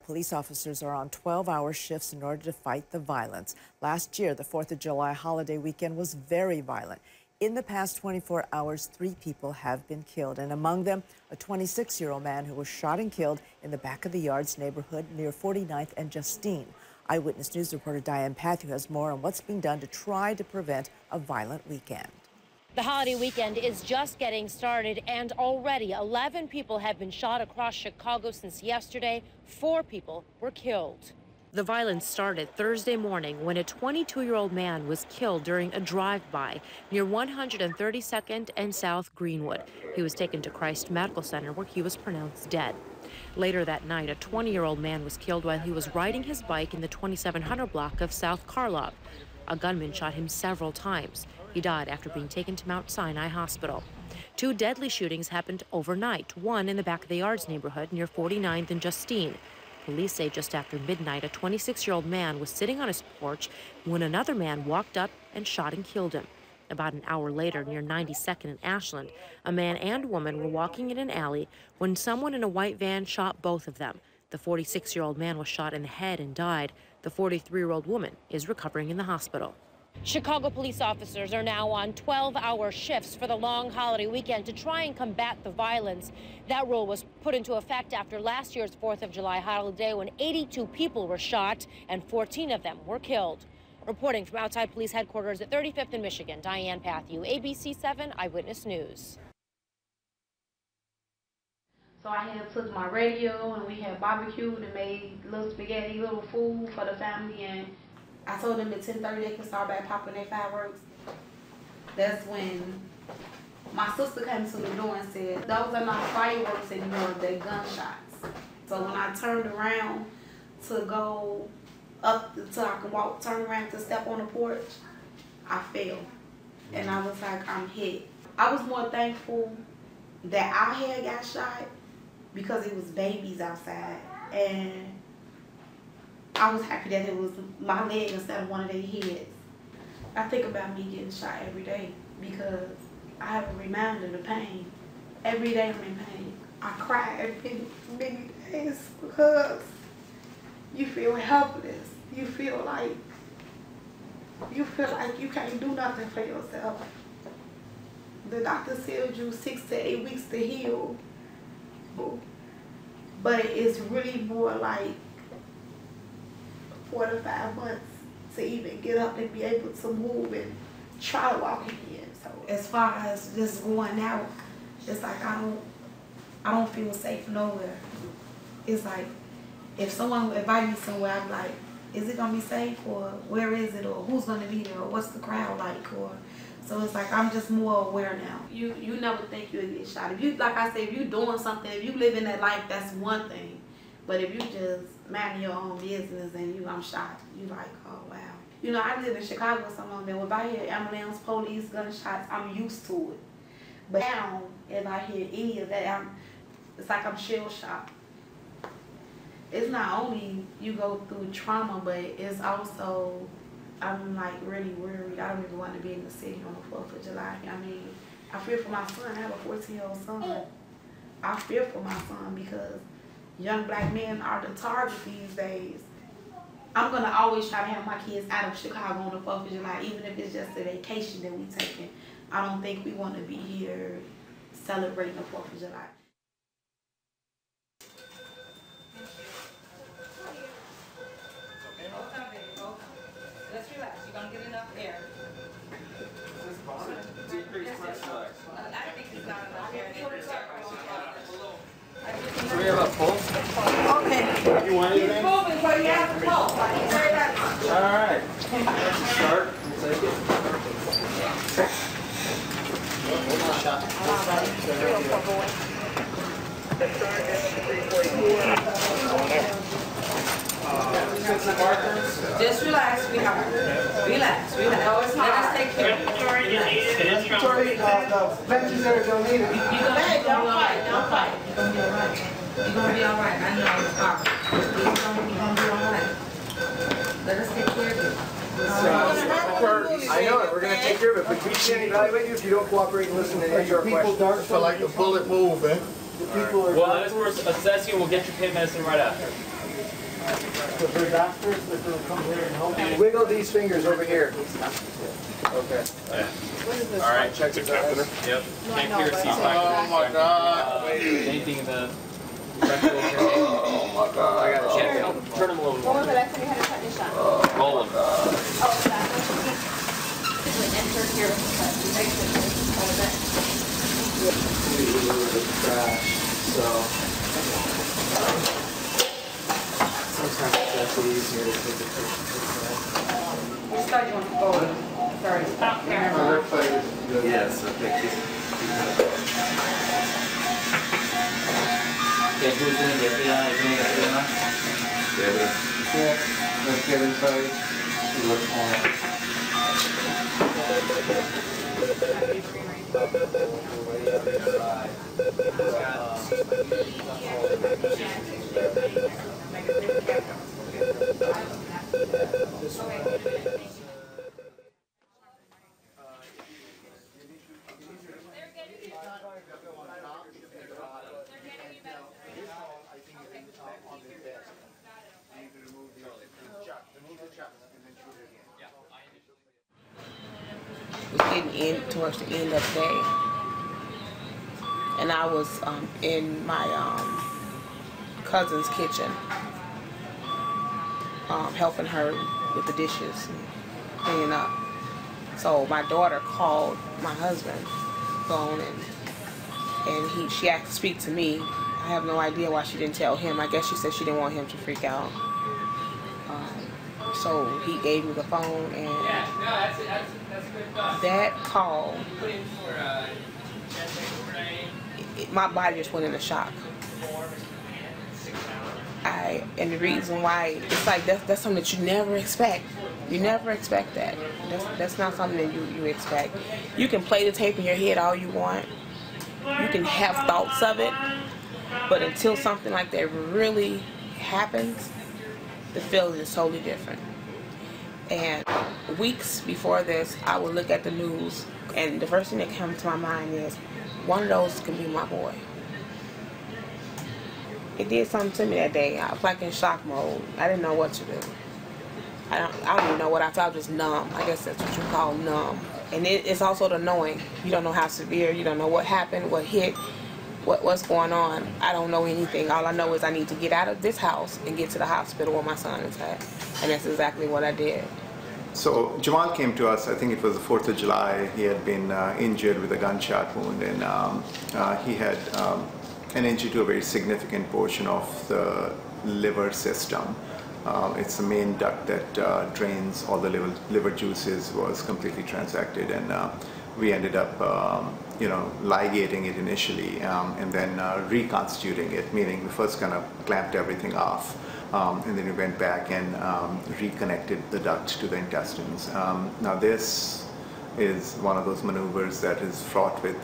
police officers are on 12-hour shifts in order to fight the violence. Last year, the 4th of July holiday weekend was very violent. In the past 24 hours, 3 people have been killed, and among them, a 26-year-old man who was shot and killed in the Back of the Yards neighborhood near 49th and Justine. Eyewitness News reporter Diane Pathu has more on what's being done to try to prevent a violent weekend. The holiday weekend is just getting started, and already 11 people have been shot across Chicago since yesterday. 4 people were killed. The violence started Thursday morning when a 22-year-old man was killed during a drive-by near 132nd and South Greenwood. He was taken to Christ Medical Center where he was pronounced dead. Later that night, a 20-year-old man was killed while he was riding his bike in the 2700 block of South Karlov. A gunman shot him several times. He died after being taken to Mount Sinai Hospital. 2 deadly shootings happened overnight, one in the Back of the Yards neighborhood near 49th and Justine. Police say just after midnight, a 26-year-old man was sitting on his porch when another man walked up and shot and killed him. About an hour later, near 92nd and Ashland, a man and woman were walking in an alley when someone in a white van shot both of them. The 46-year-old man was shot in the head and died. The 43-year-old woman is recovering in the hospital. Chicago police officers are now on 12-hour shifts for the long holiday weekend to try and combat the violence. That rule was put into effect after last year's 4th of July holiday when 82 people were shot and 14 of them were killed. Reporting from outside police headquarters at 35th and Michigan, Diane Pathu, ABC 7 Eyewitness News. So I had took my radio and we had barbecued and made little spaghetti, little food for the family, and I told them at 10:30 they could start back popping their fireworks. That's when my sister came to the door and said, those are not fireworks anymore, they're gunshots. So when I turned around to go up so I could walk, turn around to step on the porch, I fell. And I was like, I'm hit. I was more thankful that our head got shot because it was babies outside. And I was happy that it was my leg instead of one of their heads. I think about me getting shot every day because I have a reminder of the pain. Every day I'm in pain. I cry many days because you feel helpless. You feel like you can't do nothing for yourself. The doctor tells you 6 to 8 weeks to heal, but it's really more like 4 to 5 months to even get up and be able to move and try to walk again. So as far as just going out, it's like I don't feel safe nowhere. It's like if someone invite me somewhere, I'm like, is it gonna be safe, or where is it, or who's gonna be there, or what's the crowd like, or so it's like I'm just more aware now. You never think you'll get shot. If you, like I said, if you doing something, if you living that life, that's one thing. But if you just mind your own business and I'm shot, you like, oh wow. You know, I live in Chicago so long that if I hear ambulance, police, gunshots, I'm used to it. But now, if I hear any of that, it's like I'm shell shocked. It's not only you go through trauma, but it's also, I'm like really worried. I don't even want to be in the city on the 4th of July. I mean, I fear for my son. I have a 14-year-old son. I fear for my son because young black men are the target these days. I'm going to always try to have my kids out of Chicago on the 4th of July, even if it's just a vacation that we taking. I don't think we want to be here celebrating the 4th of July. Let's relax. You're going to get enough air. I think it's not enough air. Do we have a pulse? Okay. You want anything? He's moving, so you have to pulse. All right. Start. We'll take it. Hold on, shot. Just relax, sweetheart. Relax. Oh, it's hard. Let us take care of it. Inventory, legendary don't need it. You're going to be all right. Don't fight. You're going to be all right. You're going to be all right. I know it's hard. You're going to be all right. Let us take care of it. I know it. We're going to take care of it. But we can't evaluate you if you don't cooperate and listen to any of our questions. I feel like the bullet move, eh? Well, as we're assessing, we'll get your pain medicine right after. for doctors that will come here and help you. Wiggle these fingers over here. Okay. All right, check the catheter. Yep. Can't clear C-section. Oh my God. Anything in the rectal area? Oh my God. I got to check. Turn them a little more. What was the last time you had a tetanus shot? Roll them. Oh, that. Enter here basically all of that. So sometimes it's actually easier to take a picture. We'll start you on the phone. Sorry. Stop camera. Yes, okay. Who's in the Yeah, let's get inside. Look on. It was getting in towards the end of the day, and I was in my cousin's kitchen, helping her with the dishes and cleaning up. So my daughter called my husband phone, and she asked to speak to me. I have no idea why she didn't tell him. I guess she said she didn't want him to freak out. So he gave me the phone, and that call, my body just went into shock. And the reason why, it's like that's something that you never expect. You never expect that. That's not something that you expect. You can play the tape in your head all you want. You can have thoughts of it, but until something like that really happens, the feeling is totally different. And weeks before this, I would look at the news, and the first thing that comes to my mind is, one of those can be my boy. It did something to me that day. I was like in shock mode. I didn't know what to do. I don't even know what I felt. I was just numb. I guess that's what you call numb. And it's also the knowing. You don't know how severe. You don't know what happened, what hit, what's going on. I don't know anything. All I know is I need to get out of this house and get to the hospital where my son is at. And that's exactly what I did. So Jamal came to us, I think it was the 4th of July. He had been injured with a gunshot wound, and he had an injury to a very significant portion of the liver system. It's the main duct that drains all the liver juices was completely transected, and we ended up ligating it initially, and then reconstituting it, meaning we first kind of clamped everything off. And then we went back and reconnected the duct to the intestines. Now this is one of those maneuvers that is fraught with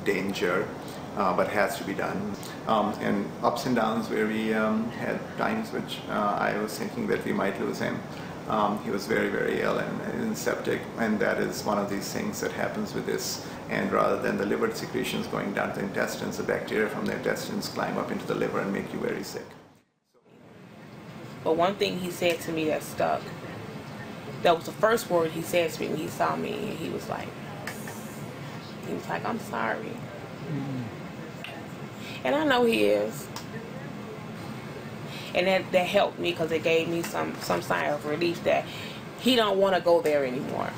danger, but has to be done. And ups and downs where we had times which I was thinking that we might lose him. He was very, very ill and septic, and that is one of these things that happens with this. And rather than the liver secretions going down to the intestines, the bacteria from the intestines climb up into the liver and make you very sick. But one thing he said to me that stuck, that was the first word he said to me when he saw me, and he was like, I'm sorry. Mm-hmm. And I know he is. And that helped me, because it gave me some sign of relief that he don't want to go there anymore.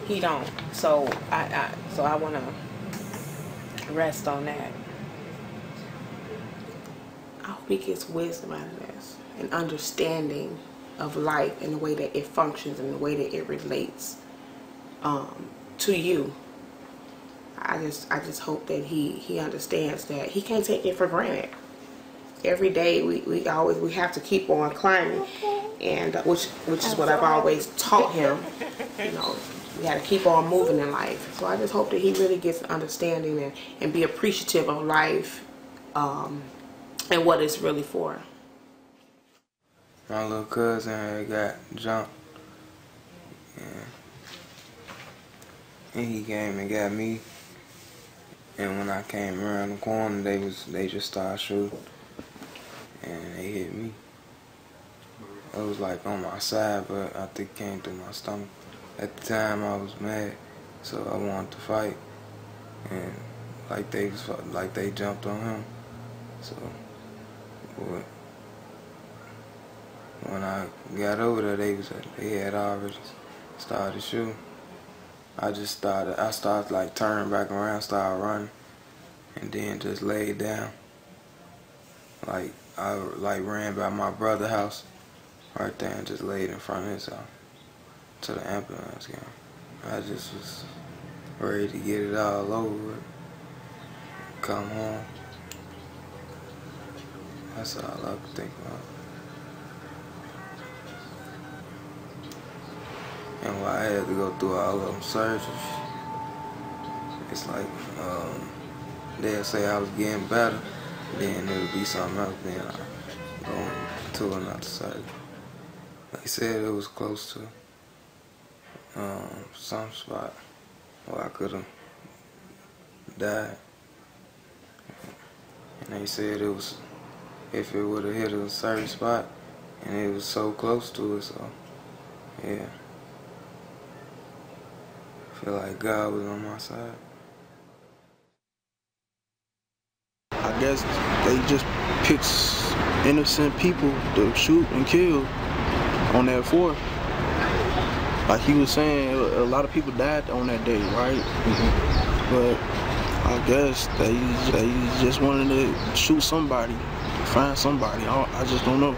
He don't. So I want to rest on that. I hope he gets wisdom out of this, and understanding of life and the way that it functions and the way that it relates to you. I just hope that he understands that he can't take it for granted. Every day we have to keep on climbing, and which is what I've always taught him. We got to keep on moving in life. So I just hope that he really gets an understanding and be appreciative of life. And what it's really for. My little cousin had got jumped, and he came and got me. And when I came around the corner, they just started shooting, and they hit me. it was like on my side, but I think it came through my stomach. At the time, I was mad, so I wanted to fight, and like they jumped on him. So, but when I got over there, they had already started shooting. I started like turning back around, started running, and then just laid down. Like I ran by my brother's house right there and just laid in front of his house till the ambulance came. I just was ready to get it all over with, come home. That's all I could think about. And why I had to go through all of them surgeries, it's like they'll say I was getting better, then it would be something else, then I go into another surgery. They said it was close to some spot where I could have died. And they said it was, if it would have hit a certain spot, and it was so close to it, so yeah. I feel like God was on my side. I guess they just picked innocent people to shoot and kill on that 4th. Like he was saying, a lot of people died on that day, right? But I guess they just wanted to shoot somebody, find somebody. I just don't know.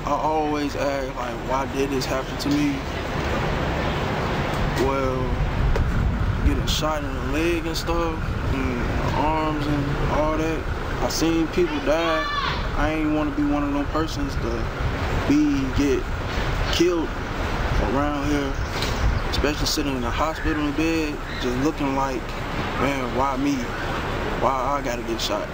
I always ask, like, why did this happen to me? Well, getting shot in the leg and stuff, and arms and all that. I seen people die. I ain't want to be one of them persons to get killed around here, especially sitting in a hospital bed, just looking like, man, why me? Why I gotta get shot?